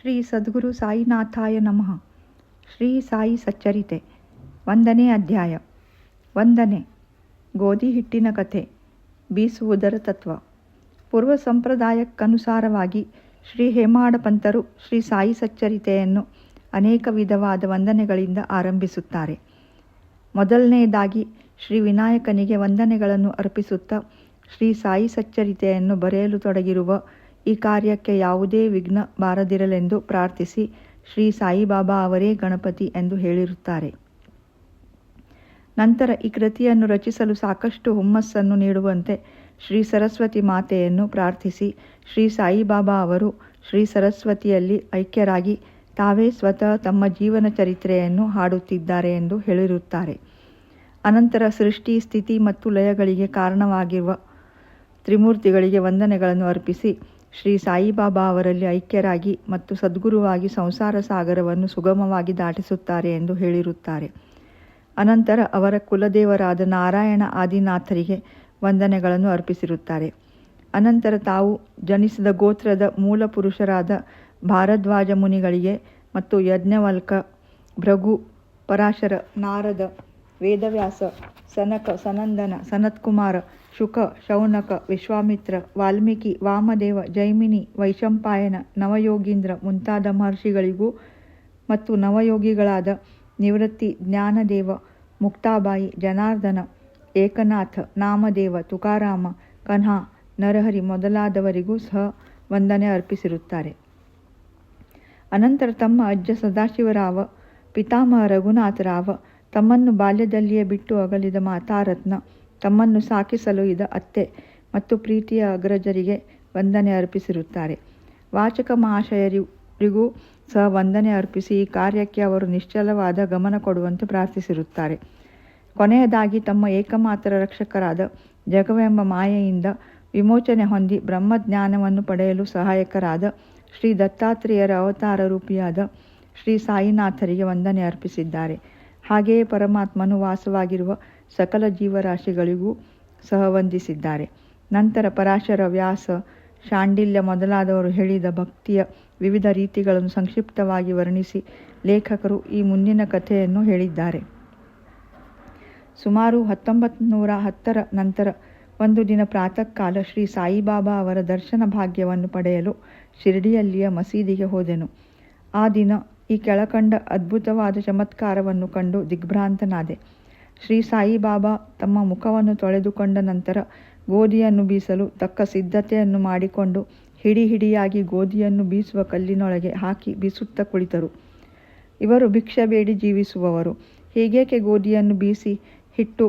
ಶ್ರೀ ಸದ್ಗುರು ಸಾಯಿನಾಥಾಯ ನಮಃ. ಶ್ರೀ ಸಾಯಿ ಸಚ್ಚರಿತೆ. 1ನೇ ಅಧ್ಯಾಯ. ವಂದನೆ. ಗೋಧಿ ಹಿಟ್ಟಿನ ಕಥೆ. ಬೀಸುವುದರ ತತ್ವ. ಪೂರ್ವ ಸಂಪ್ರದಾಯಕ್ಕನುಸಾರವಾಗಿ ಶ್ರೀ ಹೇಮಾಡ ಪಂತರು ಶ್ರೀ ಸಾಯಿ ಸಚ್ಚರಿತೆಯನ್ನು ಅನೇಕ ವಿಧವಾದ ವಂದನೆಗಳಿಂದ ಆರಂಭಿಸುತ್ತಾರೆ. ಮೊದಲನೆಯದಾಗಿ ಶ್ರೀ ವಿನಾಯಕನಿಗೆ ವಂದನೆಗಳನ್ನು ಅರ್ಪಿಸುತ್ತಾ ಶ್ರೀ ಸಾಯಿ ಸಚ್ಚರಿತೆಯನ್ನು ಬರೆಯಲು ತೊಡಗಿರುವ ಈ ಕಾರ್ಯಕ್ಕೆ ಯಾವುದೇ ವಿಘ್ನ ಬಾರದಿರಲೆಂದು ಪ್ರಾರ್ಥಿಸಿ ಶ್ರೀ ಸಾಯಿಬಾಬಾ ಅವರೇ ಗಣಪತಿ ಎಂದು ಹೇಳಿರುತ್ತಾರೆ. ನಂತರ ಈ ಕೃತಿಯನ್ನು ರಚಿಸಲು ಸಾಕಷ್ಟು ಹುಮ್ಮಸ್ಸನ್ನು ನೀಡುವಂತೆ ಶ್ರೀ ಸರಸ್ವತಿ ಮಾತೆಯನ್ನು ಪ್ರಾರ್ಥಿಸಿ ಶ್ರೀ ಸಾಯಿಬಾಬಾ ಅವರು ಶ್ರೀ ಸರಸ್ವತಿಯಲ್ಲಿ ಐಕ್ಯರಾಗಿ ತಾವೇ ಸ್ವತಃ ತಮ್ಮ ಜೀವನ ಚರಿತ್ರೆಯನ್ನು ಹಾಡುತ್ತಿದ್ದಾರೆ ಎಂದು ಹೇಳಿರುತ್ತಾರೆ. ಅನಂತರ ಸೃಷ್ಟಿ, ಸ್ಥಿತಿ ಮತ್ತು ಲಯಗಳಿಗೆ ಕಾರಣವಾಗಿರುವ ತ್ರಿಮೂರ್ತಿಗಳಿಗೆ ವಂದನೆಗಳನ್ನು ಅರ್ಪಿಸಿ ಶ್ರೀ ಸಾಯಿಬಾಬಾ ಅವರಲ್ಲಿ ಐಕ್ಯರಾಗಿ ಮತ್ತು ಸದ್ಗುರುವಾಗಿ ಸಂಸಾರ ಸಾಗರವನ್ನು ಸುಗಮವಾಗಿ ದಾಟಿಸುತ್ತಾರೆ ಎಂದು ಹೇಳಿರುತ್ತಾರೆ. ಅನಂತರ ಅವರ ಕುಲದೇವರಾದ ನಾರಾಯಣ ಆದಿನಾಥರಿಗೆ ವಂದನೆಗಳನ್ನು ಅರ್ಪಿಸಿರುತ್ತಾರೆ. ಅನಂತರ ತಾವು ಜನಿಸಿದ ಗೋತ್ರದ ಮೂಲ ಪುರುಷರಾದ ಭಾರದ್ವಾಜ ಮುನಿಗಳಿಗೆ ಮತ್ತು ಯಜ್ಞವಲ್ಕ, ಭೃಗು, ಪರಾಶರ, ನಾರದ, ವೇದವ್ಯಾಸ, ಸನಕ, ಸನಂದನ, ಸನತ್ಕುಮಾರ, ಶುಕ, ಶೌನಕ, ವಿಶ್ವಾಮಿತ್ರ, ವಾಲ್ಮೀಕಿ, ವಾಮದೇವ, ಜೈಮಿನಿ, ವೈಶಂಪಾಯನ, ನವಯೋಗೀಂದ್ರ ಮುಂತಾದ ಮಹರ್ಷಿಗಳಿಗೂ ಮತ್ತು ನವಯೋಗಿಗಳಾದ ನಿವೃತ್ತಿ, ಜ್ಞಾನದೇವ, ಮುಕ್ತಾಬಾಯಿ, ಜನಾರ್ದನ, ಏಕನಾಥ, ನಾಮದೇವ, ತುಕಾರಾಮ, ಕನ್ಹಾ, ನರಹರಿ ಮೊದಲಾದವರಿಗೂ ಸಹ ವಂದನೆ ಅರ್ಪಿಸಿರುತ್ತಾರೆ. ಅನಂತರ ತಮ್ಮ ಅಜ್ಜ ಸದಾಶಿವರಾವ, ಪಿತಾಮಹ ರಘುನಾಥರಾವ, ತಮ್ಮನ್ನು ಬಾಲ್ಯದಲ್ಲಿಯೇ ಬಿಟ್ಟು ಅಗಲಿದ ಮಾತಾರತ್ನ, ತಮ್ಮನ್ನು ಸಾಕಿಸಲು ಇದ್ದ ಅತ್ತೆ ಮತ್ತು ಪ್ರೀತಿಯ ಅಗ್ರಜರಿಗೆ ವಂದನೆ ಅರ್ಪಿಸಿರುತ್ತಾರೆ. ವಾಚಕ ಮಹಾಶಯರಿಗೂ ಸಹ ವಂದನೆ ಅರ್ಪಿಸಿ ಈ ಕಾರ್ಯಕ್ಕೆ ಅವರು ನಿಶ್ಚಲವಾದ ಗಮನ ಕೊಡುವಂತೆ ಪ್ರಾರ್ಥಿಸಿರುತ್ತಾರೆ. ಕೊನೆಯದಾಗಿ ತಮ್ಮ ಏಕಮಾತ್ರ ರಕ್ಷಕರಾದ ಜಗವೆಂಬ ಮಾಯೆಯಿಂದ ವಿಮೋಚನೆ ಹೊಂದಿ ಬ್ರಹ್ಮಜ್ಞಾನವನ್ನು ಪಡೆಯಲು ಸಹಾಯಕರಾದ ಶ್ರೀ ದತ್ತಾತ್ರೇಯರ ಅವತಾರ ರೂಪಿಯಾದ ಶ್ರೀ ಸಾಯಿನಾಥರಿಗೆ ವಂದನೆ ಅರ್ಪಿಸಿದ್ದಾರೆ. ಹಾಗೆಯೇ ಪರಮಾತ್ಮನು ವಾಸವಾಗಿರುವ ಸಕಲ ಜೀವರಾಶಿಗಳಿಗೂ ಸಹ ವಂದಿಸಿದ್ದಾರೆ. ನಂತರ ಪರಾಶರ, ವ್ಯಾಸ, ಶಾಂಡಿಲ್ಯ ಮೊದಲಾದವರು ಹೇಳಿದ ಭಕ್ತಿಯ ವಿವಿಧ ರೀತಿಗಳನ್ನು ಸಂಕ್ಷಿಪ್ತವಾಗಿ ವರ್ಣಿಸಿ ಲೇಖಕರು ಈ ಮುಂದಿನ ಕಥೆಯನ್ನು ಹೇಳಿದ್ದಾರೆ. ಸುಮಾರು 1910ರ ನಂತರ ಒಂದು ದಿನ ಪ್ರಾತಃ ಕಾಲ ಶ್ರೀ ಸಾಯಿಬಾಬಾ ಅವರ ದರ್ಶನ ಭಾಗ್ಯವನ್ನು ಪಡೆಯಲು ಶಿರ್ಡಿಯಲ್ಲಿಯ ಮಸೀದಿಗೆ ಹೋದೆನು. ಆ ದಿನ ಈ ಕೆಳಕಂಡ ಅದ್ಭುತವಾದ ಚಮತ್ಕಾರವನ್ನು ಕಂಡು ದಿಗ್ಭ್ರಾಂತನಾದೆ. ಶ್ರೀ ಸಾಯಿಬಾಬಾ ತಮ್ಮ ಮುಖವನ್ನು ತೊಳೆದುಕೊಂಡ ನಂತರ ಗೋಧಿಯನ್ನು ಬೀಸಲು ತಕ್ಕ ಸಿದ್ಧತೆಯನ್ನು ಮಾಡಿಕೊಂಡು ಹಿಡಿಯಾಗಿ ಗೋಧಿಯನ್ನು ಬೀಸುವ ಕಲ್ಲಿನೊಳಗೆ ಹಾಕಿ ಬೀಸುತ್ತಾ ಕುಳಿತರು. ಇವರು ಭಿಕ್ಷೆ ಬೇಡಿ ಜೀವಿಸುವವರು, ಹೀಗೇಕೆ ಗೋಧಿಯನ್ನು ಬೀಸಿ ಹಿಟ್ಟು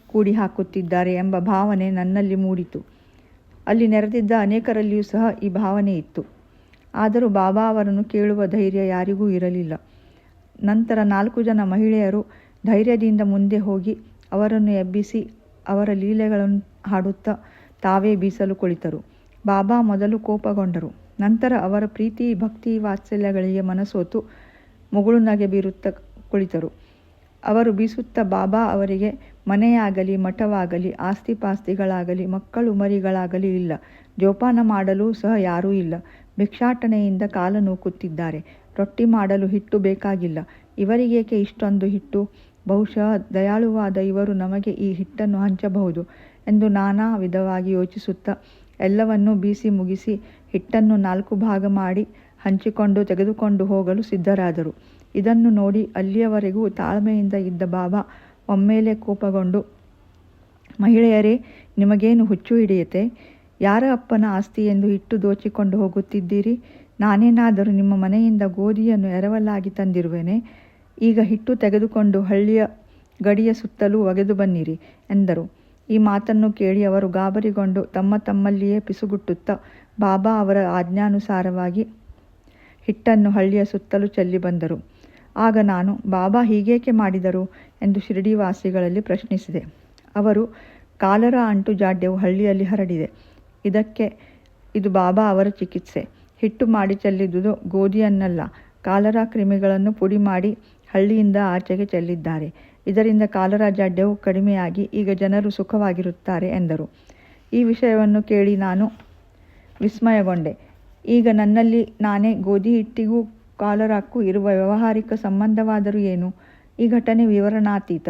ಕೂಡಿ ಹಾಕುತ್ತಿದ್ದಾರೆ ಎಂಬ ಭಾವನೆ ನನ್ನಲ್ಲಿ ಮೂಡಿತು. ಅಲ್ಲಿ ನೆರೆದಿದ್ದ ಅನೇಕರಲ್ಲಿಯೂ ಸಹ ಈ ಭಾವನೆ ಇತ್ತು. ಆದರೂ ಬಾಬಾ ಅವರನ್ನು ಕೇಳುವ ಧೈರ್ಯ ಯಾರಿಗೂ ಇರಲಿಲ್ಲ. ನಂತರ 4 ಜನ ಮಹಿಳೆಯರು ಧೈರ್ಯದಿಂದ ಮುಂದೆ ಹೋಗಿ ಅವರನ್ನು ಎಬ್ಬಿಸಿ ಅವರ ಲೀಲೆಗಳನ್ನು ಹಾಡುತ್ತಾ ತಾವೇ ಬೀಸಲು ಕುಳಿತರು. ಬಾಬಾ ಮೊದಲು ಕೋಪಗೊಂಡರು. ನಂತರ ಅವರ ಪ್ರೀತಿ, ಭಕ್ತಿ, ವಾತ್ಸಲ್ಯಗಳಿಗೆ ಮನಸೋತು ಮುಗುಳು ನಗೆ ಬೀರುತ್ತಾ ಕುಳಿತರು. ಅವರು ಬೀಸುತ್ತಾ ಬಾಬಾ ಅವರಿಗೆ ಮನೆಯಾಗಲಿ, ಮಠವಾಗಲಿ, ಆಸ್ತಿಪಾಸ್ತಿಗಳಾಗಲಿ, ಮಕ್ಕಳು ಮರಿಗಳಾಗಲಿ ಇಲ್ಲ, ಜೋಪಾನ ಮಾಡಲು ಸಹ ಯಾರೂ ಇಲ್ಲ, ಭಿಕ್ಷಾಟನೆಯಿಂದ ಕಾಲ ನೂಕುತ್ತಿದ್ದಾರೆ, ರೊಟ್ಟಿ ಮಾಡಲು ಹಿಟ್ಟು ಬೇಕಾಗಿಲ್ಲ, ಇವರಿಗೇಕೆ ಇಷ್ಟೊಂದು ಹಿಟ್ಟು, ಬಹುಶಃ ದಯಾಳುವಾದ ಇವರು ನಮಗೆ ಈ ಹಿಟ್ಟನ್ನು ಹಂಚಬಹುದು ಎಂದು ನಾನಾ ವಿಧವಾಗಿ ಯೋಚಿಸುತ್ತಾ ಎಲ್ಲವನ್ನೂ ಬೀಸಿ ಮುಗಿಸಿ ಹಿಟ್ಟನ್ನು 4 ಭಾಗ ಮಾಡಿ ಹಂಚಿಕೊಂಡು ತೆಗೆದುಕೊಂಡು ಹೋಗಲು ಸಿದ್ಧರಾದರು. ಇದನ್ನು ನೋಡಿ ಅಲ್ಲಿಯವರೆಗೂ ತಾಳ್ಮೆಯಿಂದ ಇದ್ದ ಬಾಬಾ ಒಮ್ಮೆಲೇ ಕೋಪಗೊಂಡು, ಮಹಿಳೆಯರೇ, ನಿಮಗೇನು ಹುಚ್ಚು ಹಿಡಿಯುತ್ತೆ? ಯಾರ ಅಪ್ಪನ ಆಸ್ತಿ ಎಂದು ಹಿಟ್ಟು ದೋಚಿಕೊಂಡು ಹೋಗುತ್ತಿದ್ದೀರಿ? ನಾನೇನಾದರೂ ನಿಮ್ಮ ಮನೆಯಿಂದ ಗೋಧಿಯನ್ನು ಎರವಲಾಗಿ ತಂದಿರುವೆನೆ? ಈಗ ಹಿಟ್ಟು ತೆಗೆದುಕೊಂಡು ಹಳ್ಳಿಯ ಗಡಿಯ ಸುತ್ತಲೂ ಒಗೆದು ಬನ್ನಿರಿ ಎಂದರು. ಈ ಮಾತನ್ನು ಕೇಳಿ ಅವರು ಗಾಬರಿಗೊಂಡು ತಮ್ಮಲ್ಲಿಯೇ ಪಿಸುಗುಟ್ಟುತ್ತಾ ಬಾಬಾ ಅವರ ಆಜ್ಞಾನುಸಾರವಾಗಿ ಹಿಟ್ಟನ್ನು ಹಳ್ಳಿಯ ಸುತ್ತಲೂ ಚೆಲ್ಲಿ ಬಂದರು. ಆಗ ನಾನು, ಬಾಬಾ ಹೀಗೇಕೆ ಮಾಡಿದರು ಎಂದು ಶಿರ್ಡಿವಾಸಿಗಳಲ್ಲಿ ಪ್ರಶ್ನಿಸಿದೆ. ಅವರು, ಕಾಲರ ಅಂಟು ಜಾಡ್ಯವು ಹಳ್ಳಿಯಲ್ಲಿ ಹರಡಿದೆ. ಇದು ಬಾಬಾ ಅವರ ಚಿಕಿತ್ಸೆ. ಹಿಟ್ಟು ಮಾಡಿ ಚೆಲ್ಲಿದುದು ಗೋಧಿಯನ್ನಲ್ಲ, ಕಾಲರ ಕ್ರಿಮಿಗಳನ್ನು ಪುಡಿ ಮಾಡಿ ಹಳ್ಳಿಯಿಂದ ಆಚೆಗೆ ಚೆಲ್ಲಿದ್ದಾರೆ. ಇದರಿಂದ ಕಾಲರ ಜಾಡ್ಯವು ಕಡಿಮೆಯಾಗಿ ಈಗ ಜನರು ಸುಖವಾಗಿರುತ್ತಾರೆ ಎಂದರು. ಈ ವಿಷಯವನ್ನು ಕೇಳಿ ನಾನು ವಿಸ್ಮಯಗೊಂಡೆ. ಈಗ ನನ್ನಲ್ಲಿ ನಾನೇ ಗೋಧಿ ಹಿಟ್ಟಿಗೂ ಕಾಲರಾಕ್ಕೂ ಇರುವ ವ್ಯಾವಹಾರಿಕ ಸಂಬಂಧವಾದರೂ ಏನು? ಈ ಘಟನೆ ವಿವರಣಾತೀತ.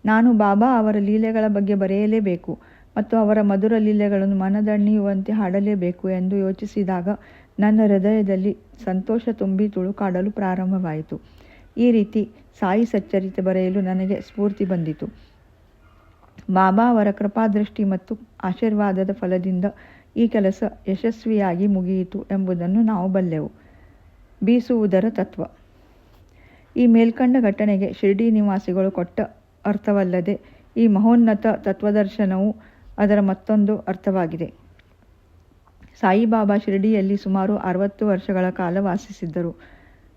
ನಾನು ಬಾಬಾ ಅವರ ಲೀಲೆಗಳ ಬಗ್ಗೆ ಬರೆಯಲೇಬೇಕು ಮತ್ತು ಅವರ ಮಧುರ ಲೀಲೆಗಳನ್ನು ಮನದಣಿಯುವಂತೆ ಹಾಡಲೇಬೇಕು ಎಂದು ಯೋಚಿಸಿದಾಗ ನನ್ನ ಹೃದಯದಲ್ಲಿ ಸಂತೋಷ ತುಂಬಿ ತುಳುಕಾಡಲು ಪ್ರಾರಂಭವಾಯಿತು. ಈ ರೀತಿ ಸಾಯಿ ಸಚ್ಚರಿತೆ ಬರೆಯಲು ನನಗೆ ಸ್ಫೂರ್ತಿ ಬಂದಿತು. ಬಾಬಾ ಅವರ ಕೃಪಾದೃಷ್ಟಿ ಮತ್ತು ಆಶೀರ್ವಾದದ ಫಲದಿಂದ ಈ ಕೆಲಸ ಯಶಸ್ವಿಯಾಗಿ ಮುಗಿಯಿತು ಎಂಬುದನ್ನು ನಾವು ಬಲ್ಲೆವು. ಬೀಸುವುದರ ತತ್ವ. ಈ ಮೇಲ್ಕಂಡ ಘಟನೆಗೆ ಶಿರ್ಡಿ ನಿವಾಸಿಗಳು ಕೊಟ್ಟ ಅರ್ಥವಲ್ಲದೆ ಈ ಮಹೋನ್ನತ ತತ್ವದರ್ಶನವು ಅದರ ಮತ್ತೊಂದು ಅರ್ಥವಾಗಿದೆ. ಸಾಯಿಬಾಬಾ ಶಿರ್ಡಿಯಲ್ಲಿ ಸುಮಾರು 60 ವರ್ಷಗಳ ಕಾಲ ವಾಸಿಸಿದ್ದರು.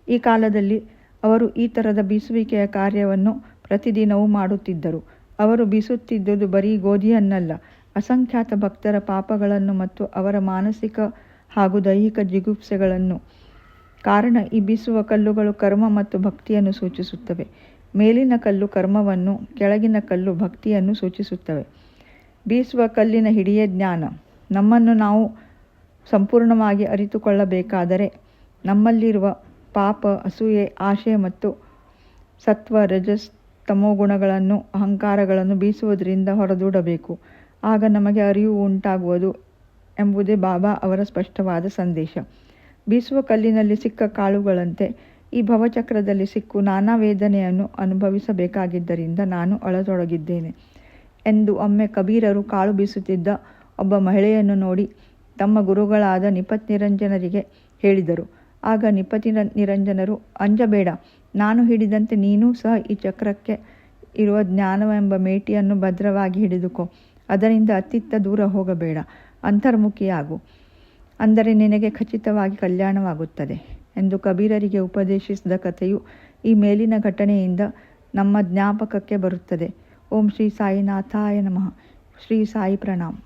ಈ ಕಾಲದಲ್ಲಿ ಅವರು ಈ ಥರದ ಬೀಸುವಿಕೆಯ ಕಾರ್ಯವನ್ನು ಪ್ರತಿದಿನವೂ ಮಾಡುತ್ತಿದ್ದರು. ಅವರು ಬೀಸುತ್ತಿದ್ದುದು ಬರೀ ಗೋಧಿಯನ್ನಲ್ಲ, ಅಸಂಖ್ಯಾತ ಭಕ್ತರ ಪಾಪಗಳನ್ನು ಮತ್ತು ಅವರ ಮಾನಸಿಕ ಹಾಗೂ ದೈಹಿಕ ಜಿಗುಪ್ಸೆಗಳನ್ನು. ಕಾರಣ, ಈ ಬೀಸುವ ಕಲ್ಲುಗಳು ಕರ್ಮ ಮತ್ತು ಭಕ್ತಿಯನ್ನು ಸೂಚಿಸುತ್ತವೆ. ಮೇಲಿನ ಕಲ್ಲು ಕರ್ಮವನ್ನು, ಕೆಳಗಿನ ಕಲ್ಲು ಭಕ್ತಿಯನ್ನು ಸೂಚಿಸುತ್ತವೆ. ಬೀಸುವ ಕಲ್ಲಿನ ಹಿಡಿಯೇ ಜ್ಞಾನ. ನಮ್ಮನ್ನು ನಾವು ಸಂಪೂರ್ಣವಾಗಿ ಅರಿತುಕೊಳ್ಳಬೇಕಾದರೆ ನಮ್ಮಲ್ಲಿರುವ ಪಾಪ, ಅಸೂಯೆ, ಆಶೆ ಮತ್ತು ಸತ್ವ, ರಜಸ್, ತಮೋಗುಣಗಳನ್ನು, ಅಹಂಕಾರಗಳನ್ನು ಬೀಸುವುದರಿಂದ ಹೊರದೂಡಬೇಕು. ಆಗ ನಮಗೆ ಅರಿವು ಉಂಟಾಗುವುದು ಎಂಬುದೇ ಬಾಬಾ ಅವರ ಸ್ಪಷ್ಟವಾದ ಸಂದೇಶ. ಬೀಸುವ ಕಲ್ಲಿನಲ್ಲಿ ಸಿಕ್ಕ ಕಾಳುಗಳಂತೆ ಈ ಭವಚಕ್ರದಲ್ಲಿ ಸಿಕ್ಕು ನಾನಾ ವೇದನೆಯನ್ನು ಅನುಭವಿಸಬೇಕಾಗಿದ್ದರಿಂದ ನಾನು ಅಳತೊಡಗಿದ್ದೇನೆ ಎಂದು ಒಮ್ಮೆ ಕಬೀರರು ಕಾಳು ಬೀಸುತ್ತಿದ್ದ ಒಬ್ಬ ಮಹಿಳೆಯನ್ನು ನೋಡಿ ತಮ್ಮ ಗುರುಗಳಾದ ನಿಪತ್ ನಿರಂಜನರಿಗೆ ಹೇಳಿದರು. ಆಗ ನಿಪತಿ ನಿರಂಜನರು, ಅಂಜಬೇಡ, ನಾನು ಹಿಡಿದಂತೆ ನೀನೂ ಸಹ ಈ ಚಕ್ರಕ್ಕೆ ಇರುವ ಜ್ಞಾನವೆಂಬ ಮೇಟಿಯನ್ನು ಭದ್ರವಾಗಿ ಹಿಡಿದುಕೋ. ಅದರಿಂದ ಅತ್ತಿತ್ತ ದೂರ ಹೋಗಬೇಡ, ಅಂತರ್ಮುಖಿಯಾಗು. ಅಂದರೆ ನಿನಗೆ ಖಚಿತವಾಗಿ ಕಲ್ಯಾಣವಾಗುತ್ತದೆ ಎಂದು ಕಬೀರರಿಗೆ ಉಪದೇಶಿಸಿದ ಕಥೆಯು ಈ ಮೇಲಿನ ಘಟನೆಯಿಂದ ನಮ್ಮ ಜ್ಞಾಪಕಕ್ಕೆ ಬರುತ್ತದೆ. ಓಂ ಶ್ರೀ ಸಾಯಿನಾಥಾಯ ನಮಃ. ಶ್ರೀ ಸಾಯಿ ಪ್ರಣಾಮ್.